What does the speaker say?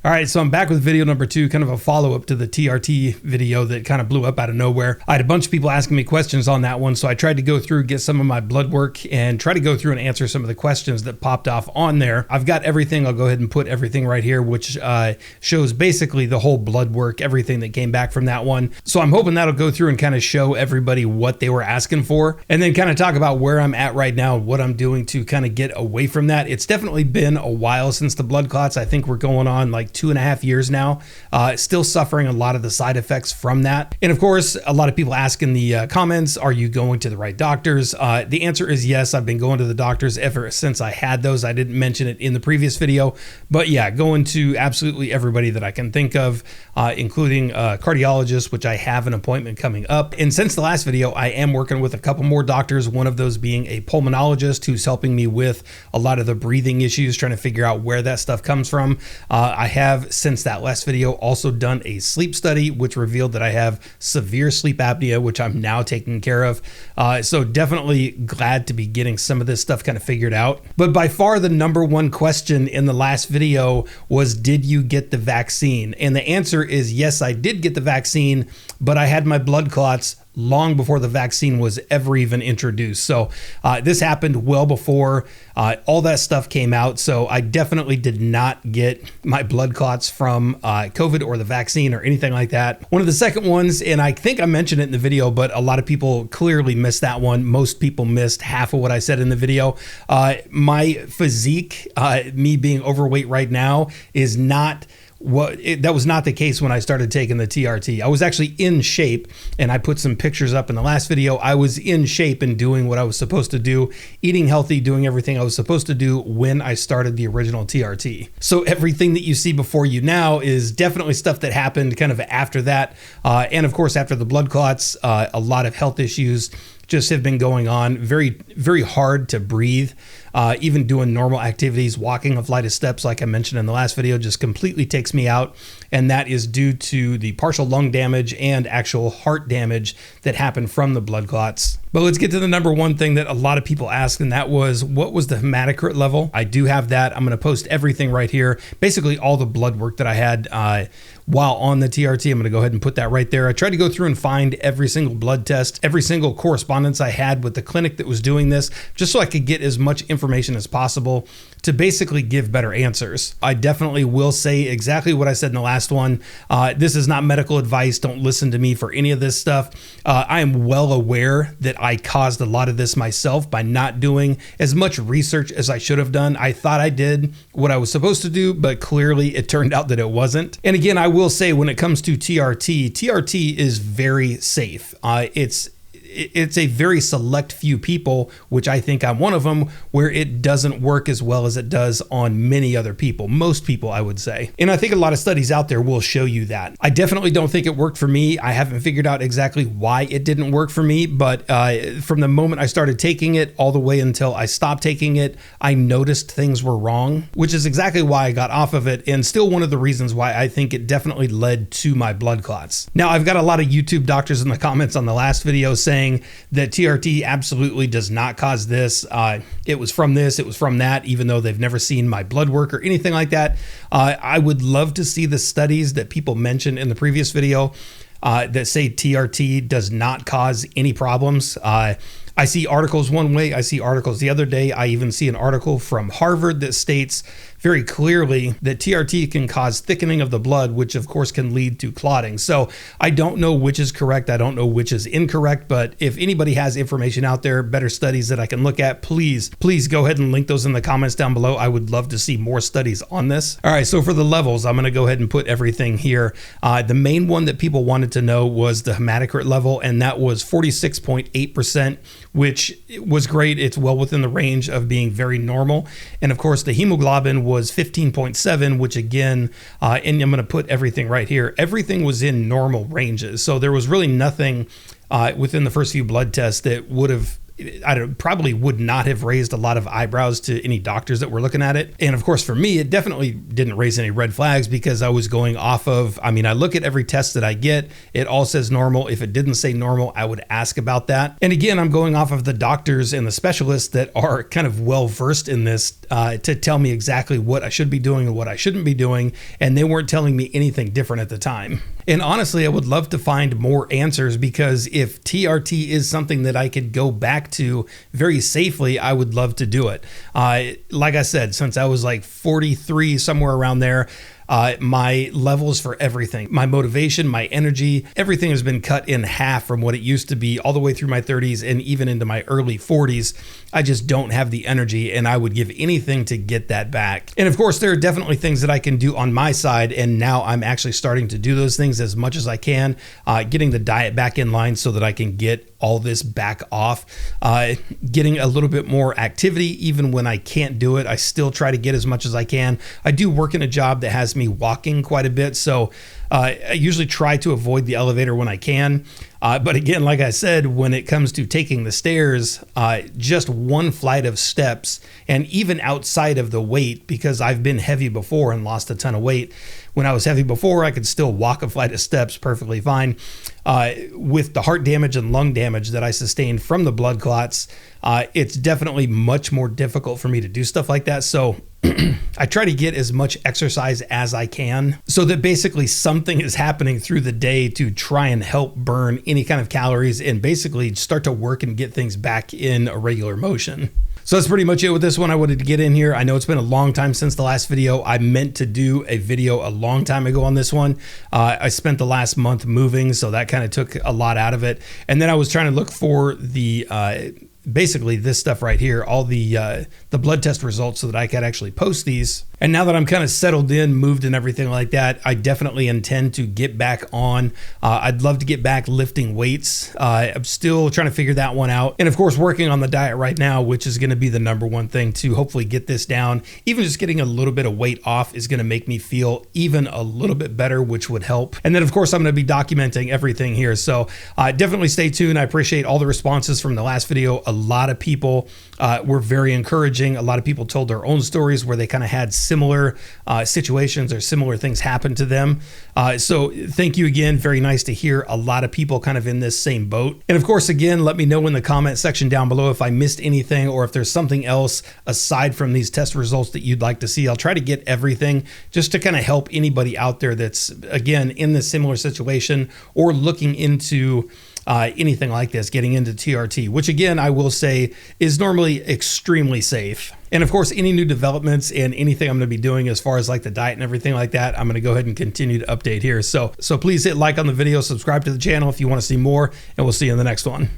All right, so I'm back with video number 2, kind of a follow-up to the TRT video that kind of blew up out of nowhere. I had a bunch of people asking me questions on that one, so I tried to go through, get some of my blood work, and try to go through and answer some of the questions that popped off on there. I've got everything. I'll go ahead and put everything right here, which shows basically the whole blood work, everything that came back from that one. So I'm hoping that'll go through and kind of show everybody what they were asking for, and then kind of talk about where I'm at right now, what I'm doing to kind of get away from that. It's definitely been a while since the blood clots. I think we're going on like 2.5 years now, still suffering a lot of the side effects from that. And of course, a lot of people ask in the comments, are you going to the right doctors? The answer is yes. I've been going to the doctors ever since I had those. I didn't mention it in the previous video, but yeah, going to absolutely everybody that I can think of, including a cardiologist, which I have an appointment coming up. And since the last video, I am working with a couple more doctors, one of those being a pulmonologist who's helping me with a lot of the breathing issues, trying to figure out where that stuff comes from. I have, since that last video, also done a sleep study, which revealed that I have severe sleep apnea, which I'm now taking care of. So definitely glad to be getting some of this stuff kind of figured out. But by far the number one question in the last video was, did you get the vaccine? And the answer is yes, I did get the vaccine, but I had my blood clots long before the vaccine was ever even introduced. So this happened well before all that stuff came out. So I definitely did not get my blood clots from COVID or the vaccine or anything like that. One of the second ones, and I think I mentioned it in the video, but a lot of people clearly missed that one. Most people missed half of what I said in the video. My physique, me being overweight right now, is not that was not the case when I started taking the TRT. I was actually in shape, and I put some pictures up in the last video. I was in shape and doing what I was supposed to do, eating healthy, doing everything I was supposed to do when I started the original TRT. So everything that you see before you now is definitely stuff that happened kind of after that. And of course, after the blood clots, a lot of health issues just have been going on. Very, very hard to breathe. Even doing normal activities, walking a flight of steps, like I mentioned in the last video, just completely takes me out. And that is due to the partial lung damage and actual heart damage that happened from the blood clots. But let's get to the number one thing that a lot of people asked, and that was, what was the hematocrit level? I do have that. I'm going to post everything right here. Basically all the blood work that I had while on the TRT. I'm going to go ahead and put that right there. I tried to go through and find every single blood test, every single correspondence I had with the clinic that was doing this, just so I could get as much information as possible to basically give better answers. I definitely will say exactly what I said in the last one. This is not medical advice. Don't listen to me for any of this stuff. I am well aware that I caused a lot of this myself by not doing as much research as I should have done. I thought I did what I was supposed to do, but clearly it turned out that it wasn't. And again, I will say, when it comes to TRT is very safe. It's a very select few people, which I think I'm one of them, where it doesn't work as well as it does on many other people. Most people, I would say. And I think a lot of studies out there will show you that. I definitely don't think it worked for me. I haven't figured out exactly why it didn't work for me, but from the moment I started taking it all the way until I stopped taking it, I noticed things were wrong, which is exactly why I got off of it, and still one of the reasons why I think it definitely led to my blood clots. Now, I've got a lot of YouTube doctors in the comments on the last video saying that TRT absolutely does not cause this. It was from this, it was from that, even though they've never seen my blood work or anything like that. I would love to see the studies that people mentioned in the previous video that say TRT does not cause any problems. I see articles one way, I see articles the other day. I even see an article from Harvard that states very clearly that TRT can cause thickening of the blood, which of course can lead to clotting. So I don't know which is correct. I don't know which is incorrect, but if anybody has information out there, better studies that I can look at, please go ahead and link those in the comments down below. I would love to see more studies on this. All right, so for the levels, I'm gonna go ahead and put everything here. The main one that people wanted to know was the hematocrit level, and that was 46.8%, which was great. It's well within the range of being very normal. And of course, the hemoglobin was 15.7, which again, and I'm going to put everything right here. Everything was in normal ranges. So there was really nothing within the first few blood tests that would have probably would not have raised a lot of eyebrows to any doctors that were looking at it. And of course, for me, it definitely didn't raise any red flags because I was going off of, I look at every test that I get, it all says normal. If it didn't say normal, I would ask about that. And again, I'm going off of the doctors and the specialists that are kind of well versed in this to tell me exactly what I should be doing and what I shouldn't be doing. And they weren't telling me anything different at the time. And honestly, I would love to find more answers, because if TRT is something that I could go back to very safely, I would love to do it. Like I said, since I was like 43, somewhere around there, my levels for everything, my motivation, my energy, everything has been cut in half from what it used to be all the way through my 30s and even into my early 40s. I just don't have the energy, and I would give anything to get that back. And of course, there are definitely things that I can do on my side, and now I'm actually starting to do those things as much as I can, getting the diet back in line so that I can get all this back off, getting a little bit more activity. Even when I can't do it, I still try to get as much as I can. I do work in a job that has me walking quite a bit, so I usually try to avoid the elevator when I can. But again, like I said, when it comes to taking the stairs, just one flight of steps, and even outside of the weight, because I've been heavy before and lost a ton of weight. When I was heavy before, I could still walk a flight of steps perfectly fine. With the heart damage and lung damage that I sustained from the blood clots, it's definitely much more difficult for me to do stuff like that. So I try to get as much exercise as I can so that basically something is happening through the day to try and help burn any kind of calories and basically start to work and get things back in a regular motion. So that's pretty much it with this one. I wanted to get in here. I know it's been a long time since the last video. I meant to do a video a long time ago on this one. I spent the last month moving, so that kind of took a lot out of it. And then I was trying to look for the basically this stuff right here, all the blood test results, so that I could actually post these. And now that I'm kind of settled in, moved and everything like that, I definitely intend to get back on. I'd love to get back lifting weights. I'm still trying to figure that one out. And of course, working on the diet right now, which is going to be the number one thing to hopefully get this down. Even just getting a little bit of weight off is going to make me feel even a little bit better, which would help. And then of course, I'm going to be documenting everything here. So definitely stay tuned. I appreciate all the responses from the last video. A lot of people were very encouraging. A lot of people told their own stories where they kind of had similar situations or similar things happen to them. So thank you again. Very nice to hear a lot of people kind of in this same boat. And of course, again, let me know in the comment section down below if I missed anything or if there's something else aside from these test results that you'd like to see. I'll try to get everything just to kind of help anybody out there that's, again, in this similar situation or looking into anything like this, getting into TRT, which again, I will say is normally extremely safe. And of course, any new developments and anything I'm going to be doing as far as like the diet and everything like that, I'm going to go ahead and continue to update here. So please hit like on the video, subscribe to the channel if you want to see more, and we'll see you in the next one.